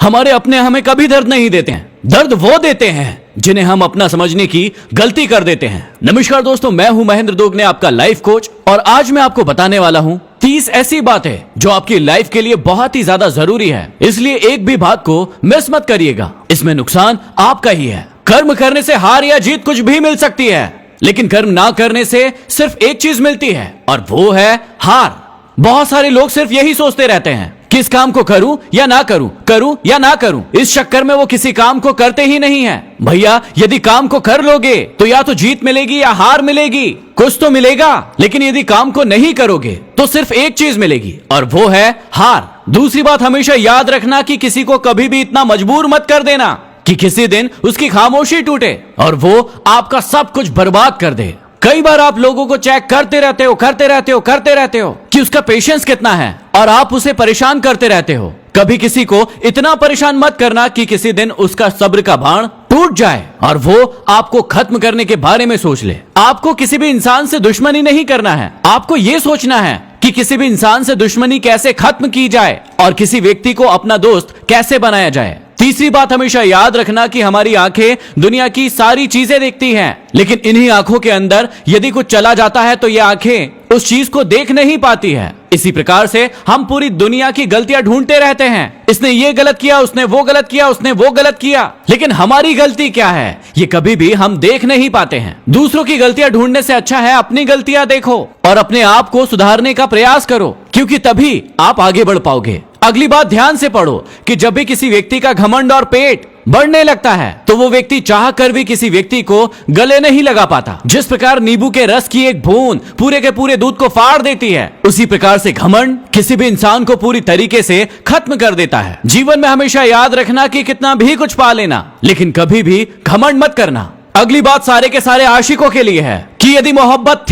हमारे अपने हमें कभी दर्द नहीं देते हैं, दर्द वो देते हैं जिन्हें हम अपना समझने की गलती कर देते हैं। नमस्कार दोस्तों, मैं हूं महेंद्र दोगने, आपका लाइफ कोच, और आज मैं आपको बताने वाला हूं 30 ऐसी बातें जो आपकी लाइफ के लिए बहुत ही ज्यादा जरूरी है, इसलिए एक भी बात को मिस मत करिएगा। इसमें नुकसान आपका ही है। कर्म करने से हार या जीत कुछ भी मिल सकती है, लेकिन कर्म ना करने से सिर्फ एक चीज मिलती है और वो है हार। बहुत सारे लोग सिर्फ यही सोचते रहते हैं, किस काम को करूं या ना करूं, करूं या ना करूं। इस चक्कर में वो किसी काम को करते ही नहीं है। भैया, यदि काम को कर लोगे तो या तो जीत मिलेगी या हार मिलेगी, कुछ तो मिलेगा। लेकिन यदि काम को नहीं करोगे तो सिर्फ एक चीज मिलेगी और वो है हार। दूसरी बात हमेशा याद रखना कि किसी को कभी भी इतना मजबूर मत कर देना कि किसी दिन उसकी खामोशी टूटे और वो आपका सब कुछ बर्बाद कर दे। कई बार आप लोगों को चेक करते रहते हो कि उसका पेशेंस कितना है, और आप उसे परेशान करते रहते हो। कभी किसी को इतना परेशान मत करना कि किसी दिन उसका सब्र का बाण टूट जाए और वो आपको खत्म करने के बारे में सोच ले। आपको किसी भी इंसान से दुश्मनी नहीं करना है, आपको ये सोचना है कि किसी भी इंसान से दुश्मनी कैसे खत्म की जाए और किसी व्यक्ति को अपना दोस्त कैसे बनाया जाए। तीसरी बात हमेशा याद रखना कि हमारी आंखें दुनिया की सारी चीजें देखती हैं, लेकिन इन्हीं आंखों के अंदर यदि कुछ चला जाता है तो ये आंखें उस चीज को देख नहीं पाती है। इसी प्रकार से हम पूरी दुनिया की गलतियां ढूंढते रहते हैं। इसने ये गलत किया, उसने वो गलत किया, उसने वो गलत किया, लेकिन हमारी गलती क्या है ये कभी भी हम देख नहीं पाते हैं। दूसरों की गलतियां ढूंढने से अच्छा है अपनी गलतियां देखो और अपने आप को सुधारने का प्रयास करो, क्योंकि तभी आप आगे बढ़ पाओगे। अगली बात ध्यान से पढ़ो कि जब भी किसी व्यक्ति का घमंड और पेट बढ़ने लगता है तो वो व्यक्ति चाह कर भी किसी व्यक्ति को गले नहीं लगा पाता। जिस प्रकार नींबू के रस की एक बूंद पूरे के पूरे दूध को फाड़ देती है, उसी प्रकार से घमंड किसी भी इंसान को पूरी तरीके से खत्म कर देता है। जीवन में हमेशा याद रखना कि कितना भी कुछ पा लेना, लेकिन कभी भी घमंड मत करना। अगली बात सारे के सारे आशिकों के लिए है कि यदि मोहब्बत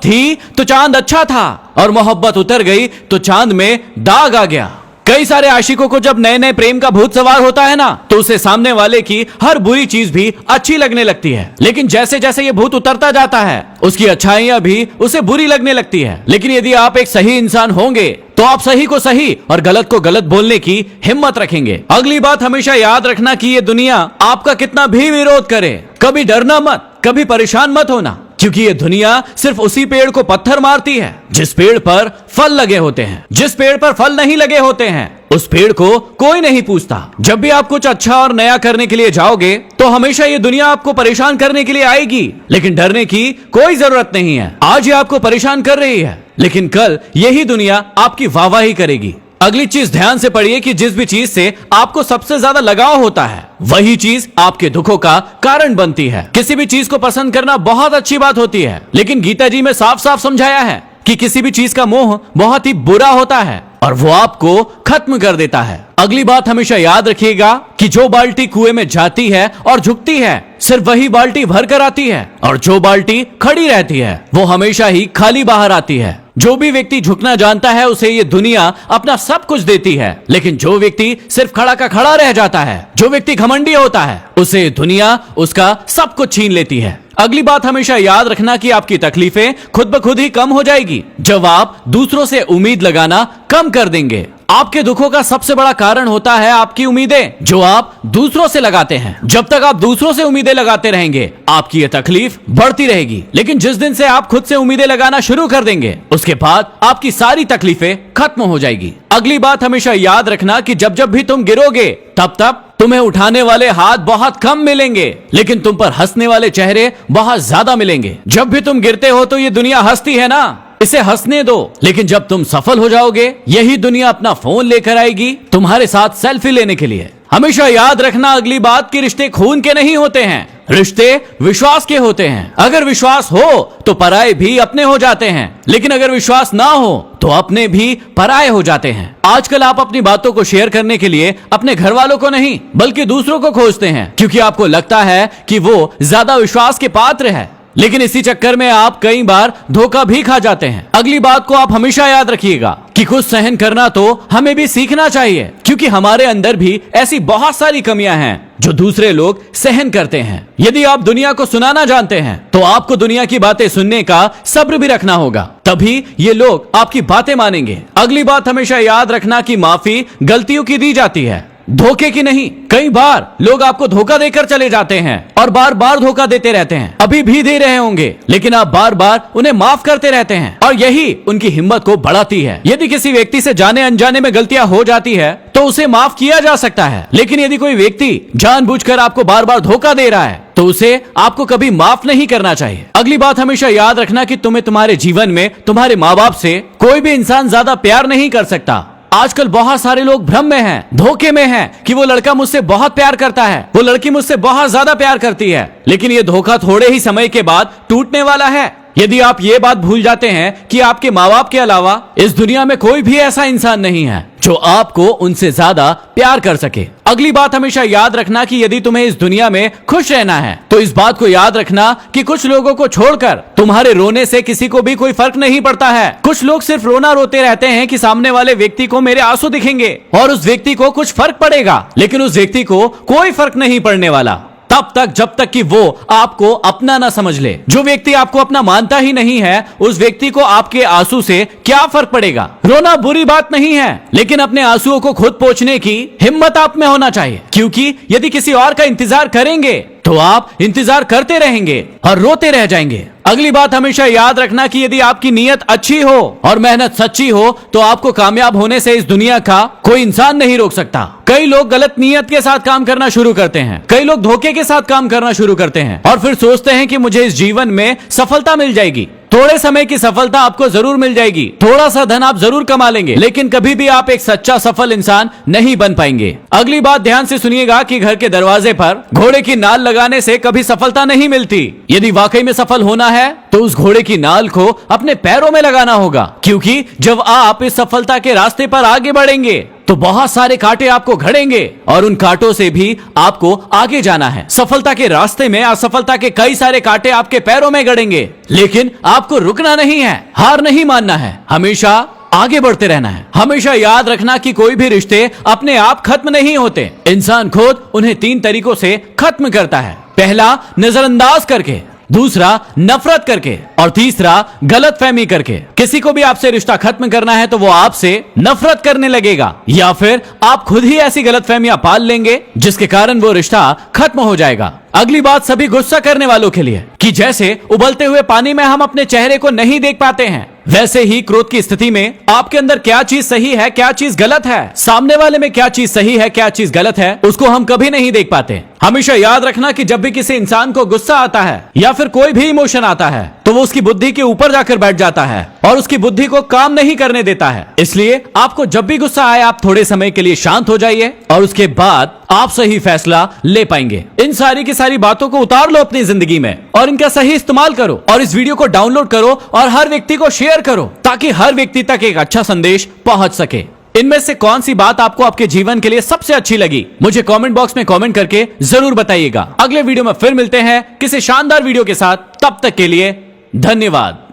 थी तो चांद अच्छा था, और मोहब्बत उतर गई तो चांद में दाग आ गया। कई सारे आशिकों को जब नए नए प्रेम का भूत सवार होता है ना, तो उसे सामने वाले की हर बुरी चीज भी अच्छी लगने लगती है। लेकिन जैसे जैसे ये भूत उतरता जाता है, उसकी अच्छाइयां भी उसे बुरी लगने लगती है। लेकिन यदि आप एक सही इंसान होंगे तो आप सही को सही और गलत को गलत बोलने की हिम्मत रखेंगे। अगली बात हमेशा याद रखना कि ये दुनिया आपका कितना भी विरोध करे, कभी डरना मत, कभी परेशान मत होना, क्योंकि ये दुनिया सिर्फ उसी पेड़ को पत्थर मारती है जिस पेड़ पर फल लगे होते हैं। जिस पेड़ पर फल नहीं लगे होते हैं उस पेड़ को कोई नहीं पूछता। जब भी आप कुछ अच्छा और नया करने के लिए जाओगे तो हमेशा ये दुनिया आपको परेशान करने के लिए आएगी, लेकिन डरने की कोई जरूरत नहीं है। आज ये आपको परेशान कर रही है, लेकिन कल यही दुनिया आपकी वाहवाही करेगी। अगली चीज ध्यान से पढ़िए कि जिस भी चीज से आपको सबसे ज्यादा लगाव होता है वही चीज आपके दुखों का कारण बनती है। किसी भी चीज को पसंद करना बहुत अच्छी बात होती है, लेकिन गीता जी में साफ साफ समझाया है कि किसी भी चीज का मोह बहुत ही बुरा होता है और वो आपको खत्म कर देता है। अगली बात हमेशा याद रखिएगा कि जो बाल्टी कुएं में जाती है और झुकती है, सिर्फ वही बाल्टी भर कर आती है, और जो बाल्टी खड़ी रहती है वो हमेशा ही खाली बाहर आती है। जो भी व्यक्ति झुकना जानता है उसे ये दुनिया अपना सब कुछ देती है, लेकिन जो व्यक्ति सिर्फ खड़ा का खड़ा रह जाता है, जो व्यक्ति घमंडी होता है, उसे दुनिया उसका सब कुछ छीन लेती है। अगली बात हमेशा याद रखना कि आपकी तकलीफें खुद ब खुद ही कम हो जाएगी जब आप दूसरों से उम्मीद लगाना कम कर देंगे। आपके दुखों का सबसे बड़ा कारण होता है आपकी उम्मीदें जो आप दूसरों से लगाते हैं। जब तक आप दूसरों से उम्मीदें लगाते रहेंगे आपकी ये तकलीफ बढ़ती रहेगी, लेकिन जिस दिन से आप खुद से उम्मीदें लगाना शुरू कर देंगे उसके बाद आपकी सारी तकलीफें खत्म हो जाएगी। अगली बात हमेशा याद रखना कि जब जब भी तुम गिरोगे तब तब तुम्हें उठाने वाले हाथ बहुत कम मिलेंगे, लेकिन तुम पर हंसने वाले चेहरे बहुत ज्यादा मिलेंगे। जब भी तुम गिरते हो तो ये दुनिया हंसती है ना, इसे हंसने दो, लेकिन जब तुम सफल हो जाओगे यही दुनिया अपना फोन लेकर आएगी तुम्हारे साथ सेल्फी लेने के लिए। हमेशा याद रखना अगली बात कि रिश्ते खून के नहीं होते हैं, रिश्ते विश्वास के होते हैं। अगर विश्वास हो तो पराये भी अपने हो जाते हैं, लेकिन अगर विश्वास ना हो तो अपने भी पराये हो जाते हैं। आजकल आप अपनी बातों को शेयर करने के लिए अपने घर वालों को नहीं बल्कि दूसरों को खोजते हैं, क्योंकि आपको लगता है कि वो ज्यादा विश्वास के पात्र है, लेकिन इसी चक्कर में आप कई बार धोखा भी खा जाते हैं। अगली बात को आप हमेशा याद रखिएगा कि कुछ सहन करना तो हमें भी सीखना चाहिए, क्योंकि हमारे अंदर भी ऐसी बहुत सारी कमियां हैं जो दूसरे लोग सहन करते हैं। यदि आप दुनिया को सुनाना जानते हैं तो आपको दुनिया की बातें सुनने का सब्र भी रखना होगा, तभी ये लोग आपकी बातें मानेंगे। अगली बात हमेशा याद रखना कि माफी गलतियों की दी जाती है, धोखे की नहीं। कई बार लोग आपको धोखा देकर चले जाते हैं और बार बार धोखा देते रहते हैं, अभी भी दे रहे होंगे, लेकिन आप बार बार उन्हें माफ करते रहते हैं और यही उनकी हिम्मत को बढ़ाती है। यदि किसी व्यक्ति से जाने अनजाने में गलतियां हो जाती है तो उसे माफ किया जा सकता है, लेकिन यदि कोई व्यक्ति जानबूझकर आपको बार बार धोखा दे रहा है तो उसे आपको कभी माफ नहीं करना चाहिए। अगली बात हमेशा याद रखना कि तुम्हें तुम्हारे जीवन में तुम्हारे माँ बाप से कोई भी इंसान ज्यादा प्यार नहीं कर सकता। आजकल बहुत सारे लोग भ्रम में हैं, धोखे में हैं कि वो लड़का मुझसे बहुत प्यार करता है, वो लड़की मुझसे बहुत ज्यादा प्यार करती है, लेकिन ये धोखा थोड़े ही समय के बाद टूटने वाला है। यदि आप ये बात भूल जाते हैं कि आपके माँ बाप के अलावा इस दुनिया में कोई भी ऐसा इंसान नहीं है जो आपको उनसे ज्यादा प्यार कर सके। अगली बात हमेशा याद रखना कि यदि तुम्हें इस दुनिया में खुश रहना है तो इस बात को याद रखना कि कुछ लोगों को छोड़कर तुम्हारे रोने से किसी को भी कोई फर्क नहीं पड़ता है। कुछ लोग सिर्फ रोना रोते रहते हैं कि सामने वाले व्यक्ति को मेरे आंसू दिखेंगे और उस व्यक्ति को कुछ फर्क पड़ेगा, लेकिन उस व्यक्ति को कोई फर्क नहीं पड़ने वाला तब तक जब तक कि वो आपको अपना ना समझ ले। जो व्यक्ति आपको अपना मानता ही नहीं है उस व्यक्ति को आपके आंसू से क्या फर्क पड़ेगा। रोना बुरी बात नहीं है, लेकिन अपने आंसुओं को खुद पोंछने की हिम्मत आप में होना चाहिए, क्योंकि यदि किसी और का इंतजार करेंगे तो आप इंतजार करते रहेंगे और रोते रह जाएंगे। अगली बात हमेशा याद रखना कि यदि आपकी नीयत अच्छी हो और मेहनत सच्ची हो तो आपको कामयाब होने से इस दुनिया का कोई इंसान नहीं रोक सकता। कई लोग गलत नीयत के साथ काम करना शुरू करते हैं, कई लोग धोखे के साथ काम करना शुरू करते हैं और फिर सोचते हैं कि मुझे इस जीवन में सफलता मिल जाएगी। थोड़े समय की सफलता आपको जरूर मिल जाएगी, थोड़ा सा धन आप जरूर कमा लेंगे, लेकिन कभी भी आप एक सच्चा सफल इंसान नहीं बन पाएंगे। अगली बात ध्यान से सुनिएगा कि घर के दरवाजे पर घोड़े की नाल लगाने से कभी सफलता नहीं मिलती। यदि वाकई में सफल होना है तो उस घोड़े की नाल को अपने पैरों में लगाना होगा, क्योंकि जब आप इस सफलता के रास्ते पर आगे बढ़ेंगे तो बहुत सारे कांटे आपको घड़ेंगे और उन कांटों से भी आपको आगे जाना है। सफलता के रास्ते में असफलता के कई सारे कांटे आपके पैरों में गड़ेंगे, लेकिन आपको रुकना नहीं है, हार नहीं मानना है, हमेशा आगे बढ़ते रहना है। हमेशा याद रखना कि कोई भी रिश्ते अपने आप खत्म नहीं होते, इंसान खुद उन्हें 3 तरीकों से खत्म करता है। पहला, नजरअंदाज करके, दूसरा नफरत करके और तीसरा गलतफहमी करके। किसी को भी आपसे रिश्ता खत्म करना है तो वो आपसे नफरत करने लगेगा या फिर आप खुद ही ऐसी गलतफहमियां पाल लेंगे जिसके कारण वो रिश्ता खत्म हो जाएगा। अगली बात सभी गुस्सा करने वालों के लिए कि जैसे उबलते हुए पानी में हम अपने चेहरे को नहीं देख पाते हैं, वैसे ही क्रोध की स्थिति में आपके अंदर क्या चीज सही है क्या चीज गलत है, सामने वाले में क्या चीज सही है क्या चीज गलत है, उसको हम कभी नहीं देख पाते। हमेशा याद रखना कि जब भी किसी इंसान को गुस्सा आता है या फिर कोई भी इमोशन आता है तो वो उसकी बुद्धि के ऊपर जाकर बैठ जाता है और उसकी बुद्धि को काम नहीं करने देता है। इसलिए आपको जब भी गुस्सा आए आप थोड़े समय के लिए शांत हो जाइए और उसके बाद आप सही फैसला ले पाएंगे। इन सारी की सारी बातों को उतार लो अपनी जिंदगी में और इनका सही इस्तेमाल करो और इस वीडियो को डाउनलोड करो और हर व्यक्ति को शेयर करो ताकि हर व्यक्ति तक एक अच्छा संदेश पहुंच सके। इनमें से कौन सी बात आपको आपके जीवन के लिए सबसे अच्छी लगी मुझे कमेंट बॉक्स में कमेंट करके जरूर बताइएगा। अगले वीडियो में फिर मिलते हैं किसी शानदार वीडियो के साथ, तब तक के लिए धन्यवाद।